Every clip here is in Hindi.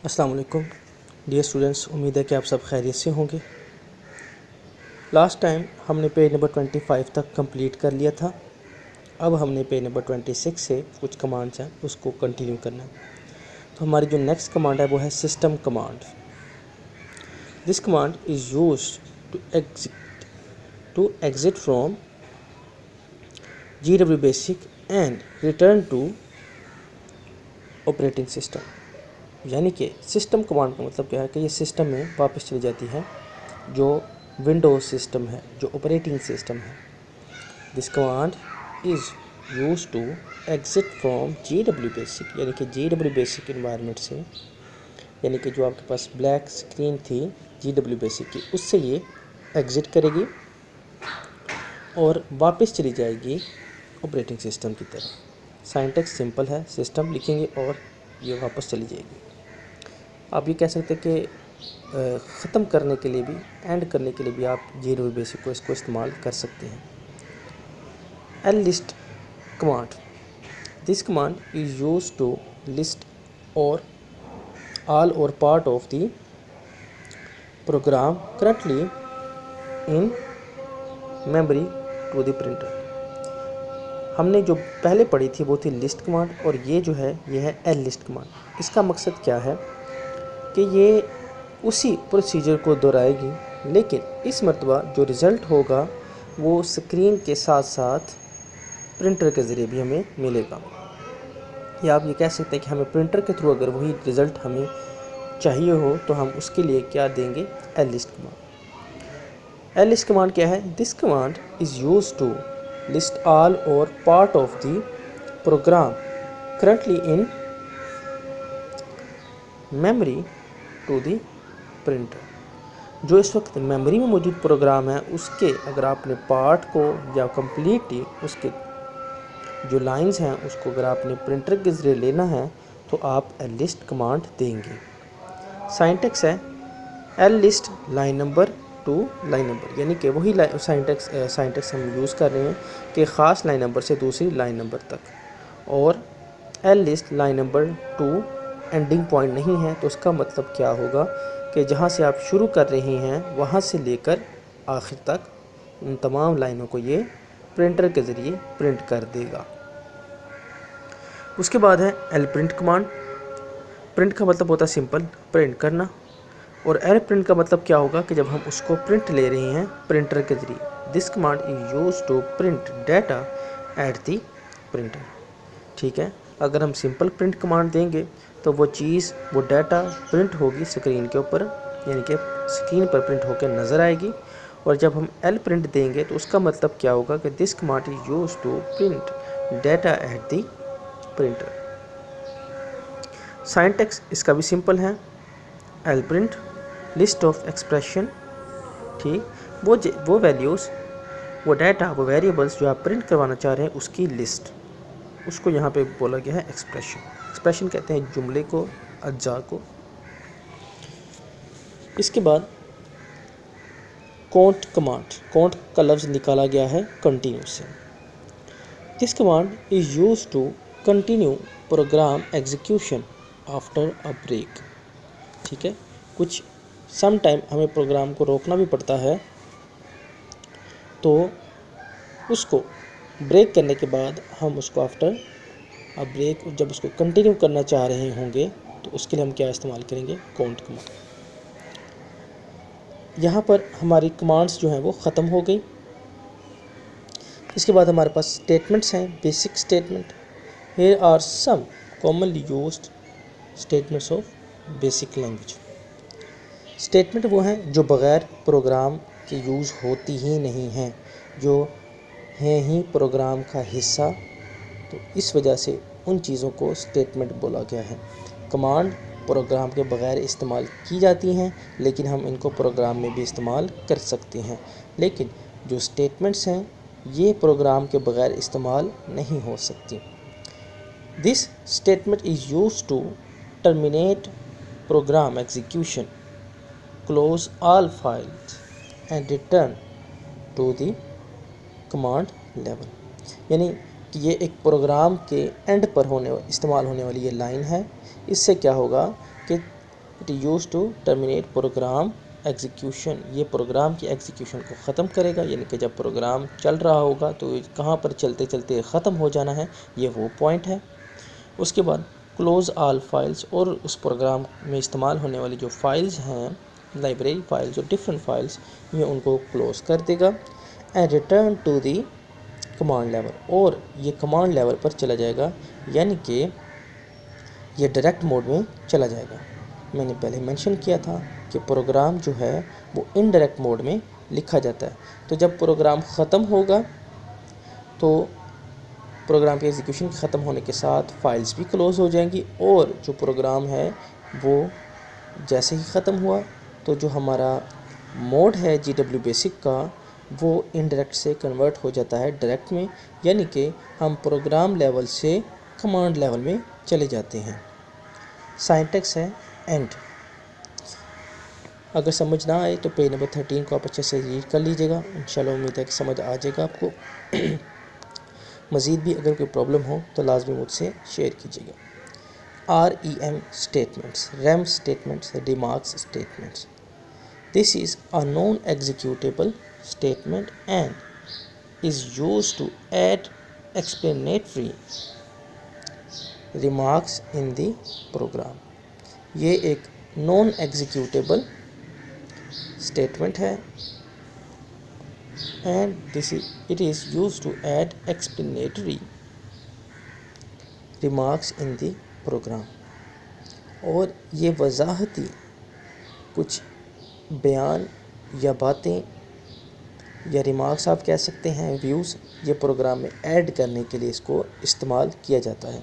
अस्सलाम वालेकुम डियर स्टूडेंट्स, उम्मीद है कि आप सब खैरियत से होंगे। लास्ट टाइम हमने पेज नंबर 25 तक कंप्लीट कर लिया था। अब हमने पेज नंबर 26 से कुछ कमांड्स हैं उसको कंटिन्यू करना है। तो हमारी जो नेक्स्ट कमांड है वो है system command. This command is used to exit from GW basic and return to operating system. यानी कि सिस्टम कमांड का मतलब क्या है कि ये सिस्टम में वापस चली जाती है जो विंडोज सिस्टम है, जो ऑपरेटिंग सिस्टम है। This command is use to exit from GW basic, यानी कि GW बेसिक इन्वायरमेंट से, यानी कि जो आपके पास ब्लैक स्क्रीन थी GW बेसिक की, उससे ये एग्जिट करेगी और वापस चली जाएगी ऑपरेटिंग सिस्टम की तरफ। सिंटैक्स सिंपल है, सिस्टम लिखेंगे और ये वापस चली जाएगी। आप ये कह सकते हैं कि ख़त्म करने के लिए भी, एंड करने के लिए भी आप GW बेसिक को इसको इस्तेमाल कर सकते हैं। list command, this command is use to list और all or part of the program currently in memory to the printer। हमने जो पहले पढ़ी थी वो थी लिस्ट कमांड, और ये जो है ये है लिस्ट कमांड। इसका मकसद क्या है कि ये उसी प्रोसीजर को दोहराएगी, लेकिन इस मरतबा जो रिज़ल्ट होगा वो स्क्रीन के साथ साथ प्रिंटर के ज़रिए भी हमें मिलेगा। या आप ये कह सकते हैं कि हमें प्रिंटर के थ्रू अगर वही रिज़ल्ट हमें चाहिए हो तो हम उसके लिए क्या देंगे, लिस्ट कमांड। लिस्ट कमांड क्या है? This command is use to list all or part of the programme currently in memory to the printer. जो इस वक्त मेमोरी में मौजूद प्रोग्राम है उसके अगर आपने पार्ट को या कम्प्लीटली उसके जो लाइंस हैं उसको अगर आपने प्रिंटर के ज़रिए लेना है तो आप लिस्ट कमांड देंगे। सिंटैक्स है list line number two line number, यानी कि वही सिंटैक्स हम यूज़ कर रहे हैं कि ख़ास लाइन नंबर से दूसरी लाइन नंबर तक, और list line number two ending point नहीं है। तो उसका मतलब क्या होगा कि जहाँ से आप शुरू कर रहे हैं वहाँ से लेकर आखिर तक उन तमाम लाइनों को ये प्रिंटर के ज़रिए प्रिंट कर देगा। उसके बाद है प्रिंट कमांड। प्रिंट का मतलब होता है सिंपल प्रिंट करना, और प्रिंट का मतलब क्या होगा कि जब हम उसको प्रिंट ले रहे हैं प्रिंटर के ज़रिए। This command is use to print data at the printer. ठीक है, अगर हम सिंपल प्रिंट कमांड देंगे तो वो चीज़, वो डाटा प्रिंट होगी स्क्रीन के ऊपर, यानी कि स्क्रीन पर प्रिंट होकर नज़र आएगी। और जब हम प्रिंट देंगे तो उसका मतलब क्या होगा कि this command is use to print data at the printer. Syntax इसका भी सिंपल है, प्रिंट लिस्ट ऑफ एक्सप्रेशन। ठीक, वो वैल्यूज़, वो डाटा, वो वेरिएबल्स जो आप प्रिंट करवाना चाह रहे हैं उसकी लिस्ट, उसको यहाँ पे बोला गया है एक्सप्रेशन। एक्सप्रेशन कहते हैं जुमले को, अज्जा को। इसके बाद काउंट कमांड, काउंट का लफ्ज़ निकाला गया है कंटिन्यू से। This command is use to continue program execution after a break. ठीक है, कुछ सम टाइम हमें प्रोग्राम को रोकना भी पड़ता है, तो उसको ब्रेक करने के बाद हम उसको आफ्टर अ ब्रेक, जब उसको कंटिन्यू करना चाह रहे होंगे तो उसके लिए हम क्या इस्तेमाल करेंगे, काउंट कमांड। यहाँ पर हमारी कमांड्स जो हैं वो ख़त्म हो गई। इसके बाद हमारे पास स्टेटमेंट्स हैं, basic statement. Here are some commonly used statements of basic language. Statement वो हैं जो बग़ैर प्रोग्राम के यूज़ होती ही नहीं हैं, जो हैं ही प्रोग्राम का हिस्सा, तो इस वजह से उन चीज़ों को स्टेटमेंट बोला गया है। कमांड प्रोग्राम के बग़ैर इस्तेमाल की जाती हैं, लेकिन हम इनको प्रोग्राम में भी इस्तेमाल कर सकते हैं। लेकिन जो स्टेटमेंट्स हैं ये प्रोग्राम के बग़ैर इस्तेमाल नहीं हो सकती। This statement is used to terminate program execution, close all files and return to the command level. यानी कि ये एक प्रोग्राम के एंड पर इस्तेमाल होने वाली ये लाइन है। इससे क्या होगा कि it use to terminate program execution, ये प्रोग्राम की एग्जीक्यूशन को ख़त्म करेगा, यानी कि जब प्रोग्राम चल रहा होगा तो कहाँ पर चलते चलते ख़त्म हो जाना है, ये वो पॉइंट है। उसके बाद क्लोज़ ऑल फाइल्स, और उस प्रोग्राम में इस्तेमाल होने वाली जो फाइल्स हैं, लाइब्रेरी फाइल्स और डिफरेंट फाइल्स, ये उनको क्लोज़ कर देगा। And return to the command level, और ये कमांड लेवल पर चला जाएगा, यानी कि ये डायरेक्ट मोड में चला जाएगा। मैंने पहले मेंशन किया था कि प्रोग्राम जो है वो इनडायरेक्ट मोड में लिखा जाता है। तो जब प्रोग्राम ख़त्म होगा तो प्रोग्राम के एग्जीक्यूशन ख़त्म होने के साथ फाइल्स भी क्लोज़ हो जाएंगी, और जो प्रोग्राम है वो जैसे ही ख़त्म हुआ तो जो हमारा मोड है GW बेसिक का, वो इनडायरेक्ट से कन्वर्ट हो जाता है डायरेक्ट में, यानी कि हम प्रोग्राम लेवल से कमांड लेवल में चले जाते हैं। सिंटैक्स है एंड। अगर समझ ना आए तो पेज नंबर 13 को आप अच्छे से रीड कर लीजिएगा, इंशाल्लाह उम्मीद है कि समझ आ जाएगा आपको। मज़ीद भी अगर कोई प्रॉब्लम हो तो लाजमी मुझसे शेयर कीजिएगा। REM statements, REM statements, remarks statements. This is a non executable statement and is used to add explanatory remarks in the program. ये एक नॉन एग्जीक्यूटेबल स्टेटमेंट है and it is used to add explanatory remarks in the program, और ये वजाहती कुछ बयान या बातें या रिमार्क्स आप कह सकते हैं, व्यूज़, ये प्रोग्राम में ऐड करने के लिए इसको इस्तेमाल किया जाता है।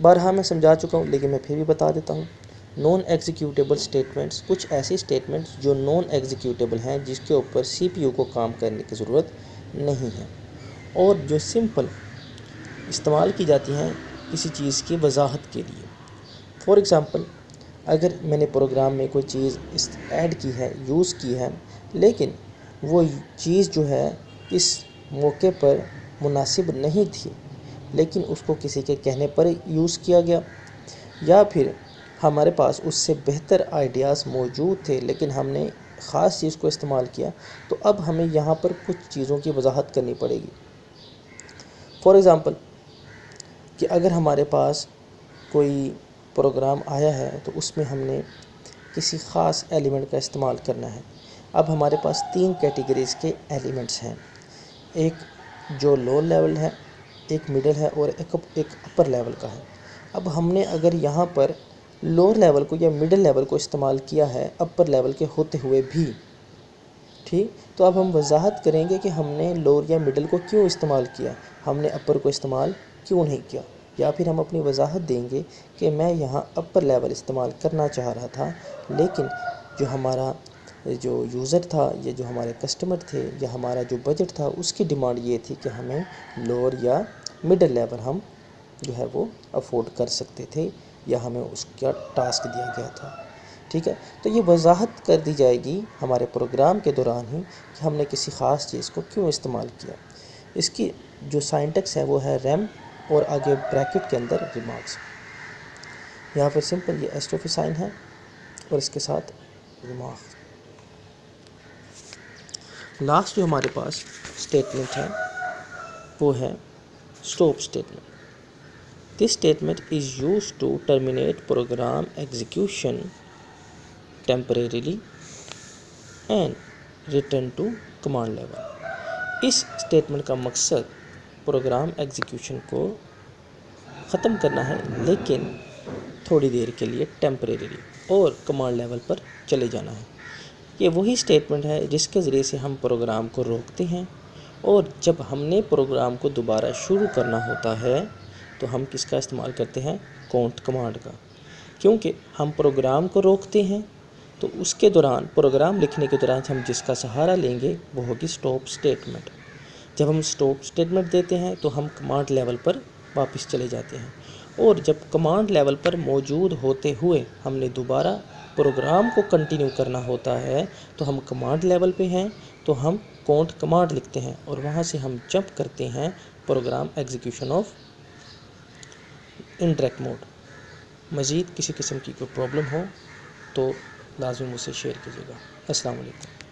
बारहा मैं समझा चुका हूँ, लेकिन मैं फिर भी बता देता हूँ। नॉन एग्जीक्यूटेबल स्टेटमेंट्स, कुछ ऐसी स्टेटमेंट्स जो नॉन एग्जीक्यूटेबल हैं, जिसके ऊपर CPU को काम करने की ज़रूरत नहीं है, और जो सिंपल इस्तेमाल की जाती हैं किसी चीज़ की वजाहत के लिए। फॉर एग्ज़ाम्पल, अगर मैंने प्रोग्राम में कोई चीज़ ऐड की है, यूज़ की है, लेकिन वो चीज़ जो है इस मौके पर मुनासिब नहीं थी, लेकिन उसको किसी के कहने पर यूज़ किया गया, या फिर हमारे पास उससे बेहतर आइडियाज़ मौजूद थे लेकिन हमने ख़ास चीज़ को इस्तेमाल किया, तो अब हमें यहाँ पर कुछ चीज़ों की वजाहत करनी पड़ेगी। फॉर एग्ज़ाम्पल, कि अगर हमारे पास कोई प्रोग्राम आया है तो उसमें हमने किसी ख़ास एलिमेंट का इस्तेमाल करना है। अब हमारे पास 3 कैटेगरीज़ के एलिमेंट्स हैं, एक जो लो लेवल है, एक मिडिल है और एक अपर लेवल का है। अब हमने अगर यहाँ पर लोअर लेवल को या मिडिल लेवल को इस्तेमाल किया है अपर लेवल के होते हुए भी, ठीक, तो अब हम वजाहत करेंगे कि हमने लोअर या मिडिल को क्यों इस्तेमाल किया, हमने अपर को इस्तेमाल क्यों नहीं किया, या फिर हम अपनी वजाहत देंगे कि मैं यहाँ अपर लेवल इस्तेमाल करना चाह रहा था, लेकिन जो हमारा जो यूज़र था या जो हमारे कस्टमर थे या हमारा जो बजट था, उसकी डिमांड ये थी कि हमें लोअर या मिडिल लेवल हम जो है वो अफोर्ड कर सकते थे, या हमें उसका टास्क दिया गया था। ठीक है, तो ये वजाहत कर दी जाएगी हमारे प्रोग्राम के दौरान ही कि हमने किसी ख़ास चीज़ को क्यों इस्तेमाल किया। इसकी जो सिंटैक्स है वो है रैम, और आगे ब्रैकेट के अंदर रिमार्क्स। यहाँ पर सिंपल ये एस्ट्रोफी साइन है और इसके साथ रिमार्क्स। लास्ट जो हमारे पास स्टेटमेंट है वो है stop statement. This statement is used to terminate program execution temporarily and return to command level. इस स्टेटमेंट का मकसद प्रोग्राम एग्जीक्यूशन को ख़त्म करना है, लेकिन थोड़ी देर के लिए टेम्परेरीली, और कमांड लेवल पर चले जाना है। ये वही स्टेटमेंट है जिसके ज़रिए से हम प्रोग्राम को रोकते हैं, और जब हमने प्रोग्राम को दोबारा शुरू करना होता है तो हम किसका इस्तेमाल करते हैं, काउंट कमांड का। क्योंकि हम प्रोग्राम को रोकते हैं तो उसके दौरान, प्रोग्राम लिखने के दौरान हम जिसका सहारा लेंगे वो होगी स्टॉप स्टेटमेंट। जब हम स्टॉप स्टेटमेंट देते हैं तो हम कमांड लेवल पर वापस चले जाते हैं, और जब कमांड लेवल पर मौजूद होते हुए हमने दोबारा प्रोग्राम को कंटिन्यू करना होता है तो हम कमांड लेवल पे हैं तो हम काउंट कमांड लिखते हैं, और वहाँ से हम जंप करते हैं program execution of indirect mode. मज़ीद किसी किस्म की कोई प्रॉब्लम हो तो लाज़िम मुझसे शेयर कीजिएगा। अस्सलाम वालेकुम।